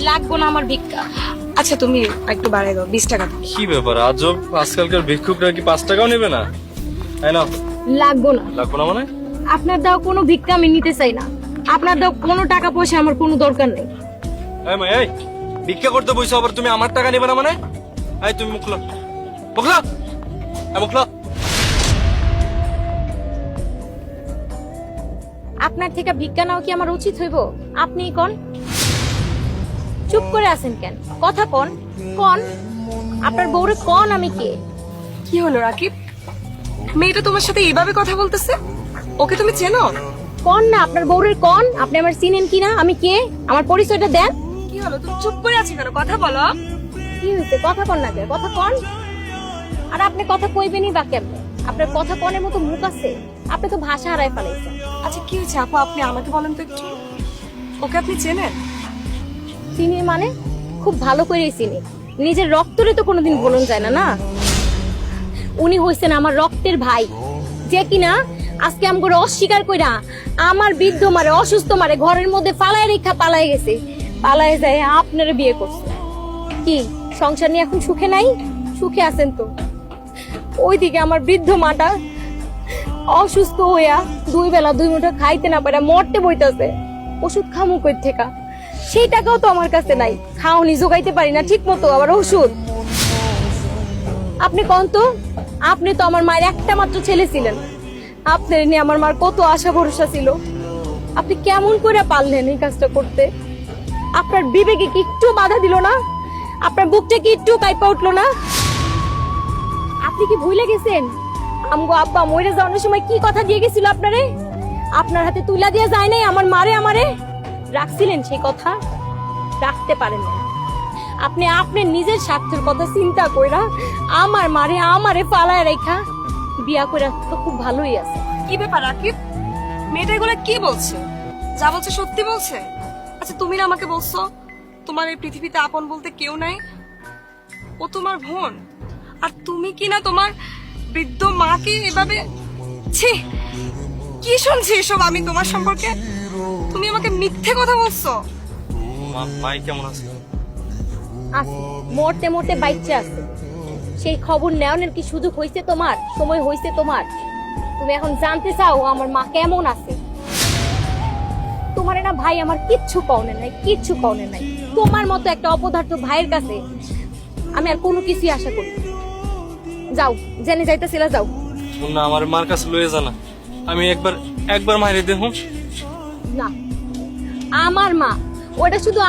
লাগবো না আমার ভিক্ষা। আচ্ছা তুমি একটু বাড়াই দাও, 20 টাকা দাও। কি ব্যাপার আজব, আজকালকার ভিক্ষুকরা কি 5 টাকাও নেবে না? লাগবো না। লাগবো না মানে? আপনার দাও কোনো ভিক্ষা আমি নিতে চাই না। আপনার দাও কোনো টাকা পয়সা আমার কোনো দরকার নেই। এই ভিক্ষা করতে বসে আবার তুমি আমার টাকা নেবে না মানে? এই তুমি মুখ খোলো, মুখ খোলো, মুখ খোলো। আপনার থেকে ভিক্ষা নাও কি আমার উচিত হইব? আপনি কোন চুপ করে আছেন কেন? কথা কোন কোন আপনার বউরে কোন আমি কে? কি হলো রাকিব, মেয়েটা তোমার সাথে এইভাবে কথা বলতেছে? ওকে তুমি চেনো? কোন না আপনার বউরের কোন? আপনি আমার চিনেন কিনা? আমি কে? আমার পরিচয়টা দেন। কি হলো, তুমি চুপ করে আছো কেন? কথা বলো। কি হইছে? কথা কোন না কে? কথা কোন। আর আপনি কথা কইবেনই বা কেমনে? আপনার কথা কোনের মতো মুখ আছে? আপনি তো ভাষা হারায় ফেলাইছেন। আচ্ছা কি হয়েছে আপু, আপনি আমাকে বলেন তো একটু, ওকে আপনি চেনেন? চিনি মানে খুব ভালো করেই চিনি। নিজের রক্তরে তো কোনোদিন বলুন যায় না। না, উনি হইছেন আমার রক্তের ভাই, যে কিনা আজকে আমগরে অস্বীকার কইরা আমার বৃদ্ধ মারে, অসুস্থ মারে ঘরের মধ্যে ফালায় রেখা পালায় গেছে। পালায় যায় আপনারে বিয়ে করছে। কি সংসার নিয়ে এখন সুখে নাই? সুখে আছেন তো? ওইদিকে আমার বৃদ্ধ মাটা অসুস্থ হইয়া 2 বেলা 2 মুঠো খাইতে না পারে মরতে বইতাছে। ওষুধ খামু কই থেকে? সেই টাকাও তো আমার কাছে নাই, খাওনি জোগাইতে পারি না ঠিক মতো, আবার ওষুধ। আপনি কোন তো, আপনি তো আমার মায়ের একটা মাত্র ছেলে ছিলেন। আপনার নিয়ে আমার মার কত আশা ভরসা ছিল। আপনি কেমন করে পারলেন এই কাজটা করতে? আপনার বিবেকে কি একটু বাধা দিল না? আপনার বুকটা কি একটু কাইপা উঠলো না? আপনি কি ভুলে গেছেন আমগো আব্বা মরে যাওয়ার সময় কি কথা দিয়ে গেছিল আপনারে? আপনার হাতে তুলা দিয়ে যায় নাই আমার আমারে রাখছিলেন সেই কথা? রাখতে পারেন না। আপনি আপনার নিজের স্বার্থের কথা চিন্তা কইরা আমার আমারে ফালায় রেখা বিয়া কইরা তো খুব ভালোই আছে। কি ব্যাপার রাকিব, মেয়েটা এগুলো কি বলছে? যা বলছে সত্যি বলছে? আচ্ছা তুমি না আমাকে বলছো তোমার এই পৃথিবীতে আপন বলতে কেউ নাই, ও তোমার বোন, আর তুমি কি না তোমার বৃদ্ধ মাকে এভাবে? ছি, কি শুনছি এসব আমি তোমার সম্পর্কে? তুমি আমাকে মিথ্যে কথা বলছো। মাই কেমন আছে? আছে, মরতে মরতে বাইচে আছে। সেই খবর নেওয়ার কি সুযোগ হয়েছে তোমার? সময় হয়েছে তোমার? তুমি এখন জানতে চাও আমার মা কেমন আছে? তোমার না ভাই আমার কিচ্ছু কওনে নাই, কিচ্ছু কওনে নাই। তোমার মতো একটা অপদার্থ ভাইয়ের কাছে আমি আর কোনো কিছুই আশা করি না। যাও, জেনে যাইতেছিল, যাও। না আমার মার কাছে লয়ে জানা, আমি একবার মাইরে দেখুন। না, আমার মা ওটা শুধু